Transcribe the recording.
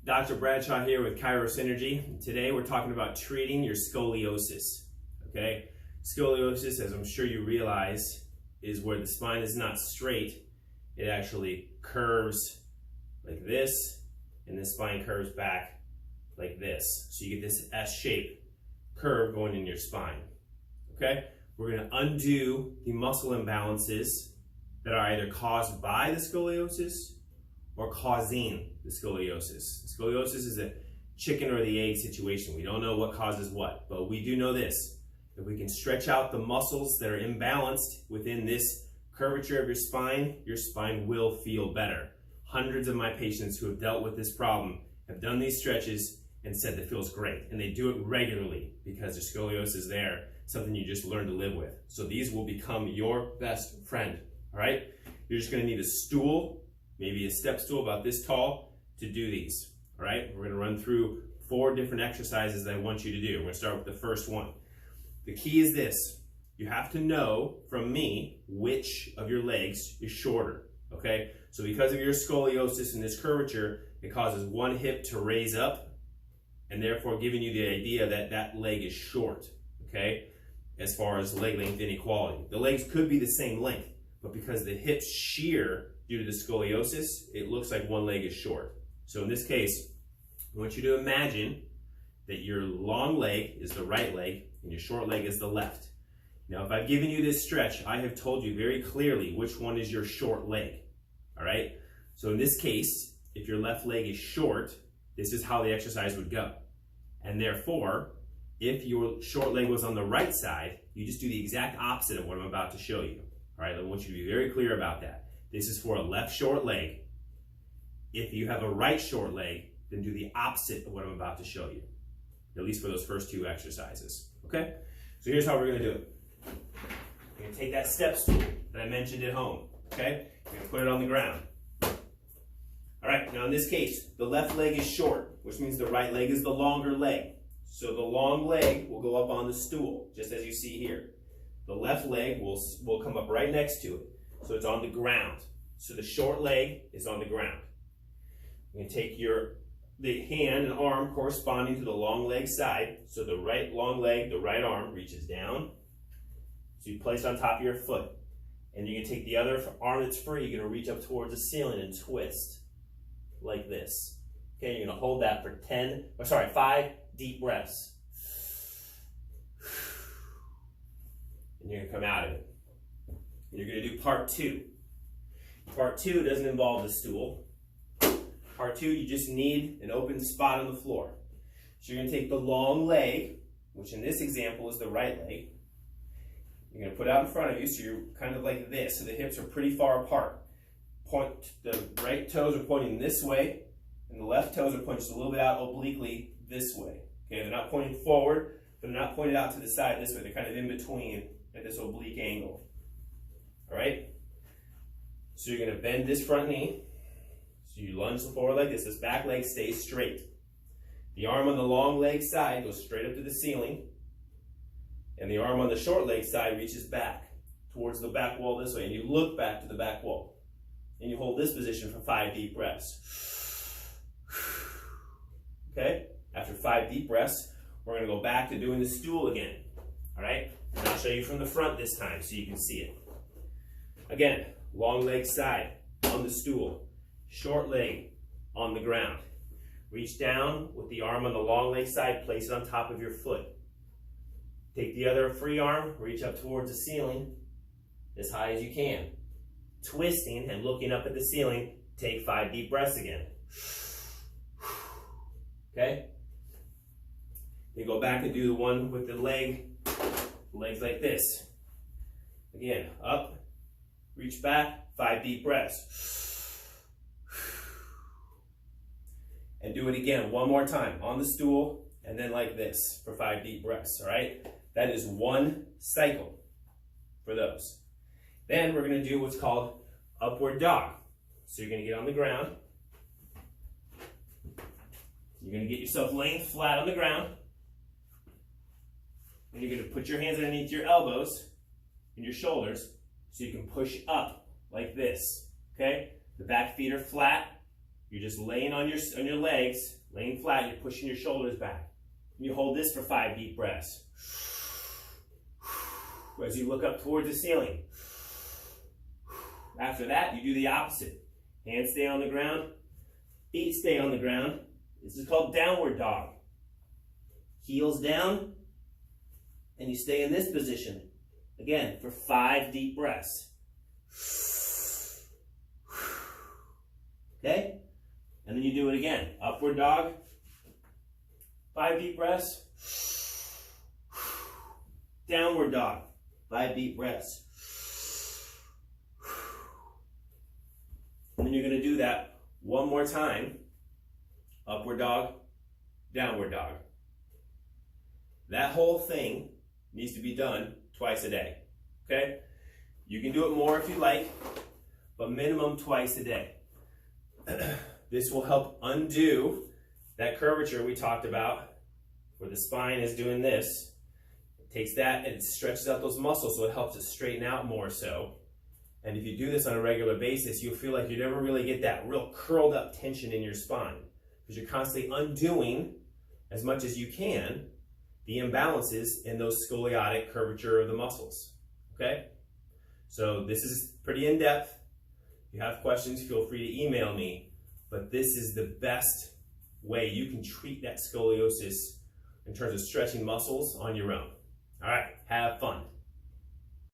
Dr. Bradshaw here with Chirocynergy. Today we're talking about treating your scoliosis. Okay, scoliosis, as I'm sure you realize, is where the spine is not straight. It actually curves like this, and the spine curves back like this. So you get this S-shaped curve going in your spine. Okay, we're going to undo the muscle imbalances that are either caused by the scoliosis or causing the scoliosis. Scoliosis is a chicken or the egg situation. We don't know what causes what, but we do know this. If we can stretch out the muscles that are imbalanced within this curvature of your spine will feel better. Hundreds of my patients who have dealt with this problem have done these stretches and said that feels great. And they do it regularly because their scoliosis is there, something you just learn to live with. So these will become your best friend, all right? You're just gonna need a stool, maybe a step stool about this tall, to do these, all right? We're gonna run through 4 different exercises that I want you to do. We're gonna start with the first one. The key is this: you have to know from me which of your legs is shorter, okay? So because of your scoliosis and this curvature, it causes one hip to raise up and therefore giving you the idea that that leg is short, okay? As far as leg length inequality. The legs could be the same length, but because the hips shear due to the scoliosis, it looks like one leg is short. So in this case, I want you to imagine that your long leg is the right leg and your short leg is the left. Now, if I've given you this stretch, I have told you very clearly which one is your short leg, all right? So in this case, if your left leg is short, this is how the exercise would go. And therefore, if your short leg was on the right side, you just do the exact opposite of what I'm about to show you, all right? I want you to be very clear about that. This is for a left short leg. If you have a right short leg, then do the opposite of what I'm about to show you, at least for those first 2 exercises, okay? So here's how we're gonna do it. You're gonna take that step stool that I mentioned at home, okay? You're gonna put it on the ground. All right, now in this case, the left leg is short, which means the right leg is the longer leg. So the long leg will go up on the stool, just as you see here. The left leg will come up right next to it. So it's on the ground. So the short leg is on the ground. You're going to take the hand and arm corresponding to the long leg side. So the right long leg, the right arm reaches down. So you place it on top of your foot. And you're going to take the other arm that's free, you're going to reach up towards the ceiling and twist like this. Okay, you're going to hold that for 5 deep breaths. And you're going to come out of it. And you're going to do part 2. Part 2 doesn't involve the stool. Part 2, you just need an open spot on the floor. So you're going to take the long leg, which in this example is the right leg. You're going to put it out in front of you, so you're kind of like this, so the hips are pretty far apart. The right toes are pointing this way, and the left toes are pointing just a little bit out obliquely this way. Okay, they're not pointing forward, but they're not pointed out to the side this way. They're kind of in between at this oblique angle. All right? So you're going to bend this front knee. So you lunge forward like this. This back leg stays straight. The arm on the long leg side goes straight up to the ceiling. And the arm on the short leg side reaches back towards the back wall this way. And you look back to the back wall. And you hold this position for 5 deep breaths. Okay? After 5 deep breaths, we're going to go back to doing the stool again. All right? And I'll show you from the front this time so you can see it. Again, long leg side on the stool. Short leg on the ground. Reach down with the arm on the long leg side, place it on top of your foot. Take the other free arm, reach up towards the ceiling as high as you can. Twisting and looking up at the ceiling, take 5 deep breaths again. Okay? You go back and do the one with the legs like this. Again, up, reach back, 5 deep breaths. And do it again one more time on the stool and then like this for 5 deep breaths, all right? That is 1 cycle for those. Then we're going to do what's called upward dog. So you're going to get on the ground. You're going to get yourself laying flat on the ground. And you're going to put your hands underneath your elbows and your shoulders so you can push up like this, okay? The back feet are flat, You're just laying on your legs, laying flat, you're pushing your shoulders back. And you hold this for 5 deep breaths. As you look up towards the ceiling. After that, you do the opposite. Hands stay on the ground, feet stay on the ground. This is called downward dog. Heels down, and you stay in this position. Again, for 5 deep breaths. Okay? And then you do it again. Upward dog, 5 deep breaths. Downward dog, 5 deep breaths. And then you're going to do that one more time. Upward dog, downward dog. That whole thing needs to be done twice a day. Okay? You can do it more if you like, but minimum twice a day. This will help undo that curvature we talked about, where the spine is doing this. It takes that and it stretches out those muscles, so it helps it straighten out more so. And if you do this on a regular basis, you'll feel like you never really get that real curled up tension in your spine, because you're constantly undoing, as much as you can, the imbalances in those scoliotic curvature of the muscles. Okay? So this is pretty in-depth. If you have questions, feel free to email me. But this is the best way you can treat that scoliosis in terms of stretching muscles on your own. All right, have fun.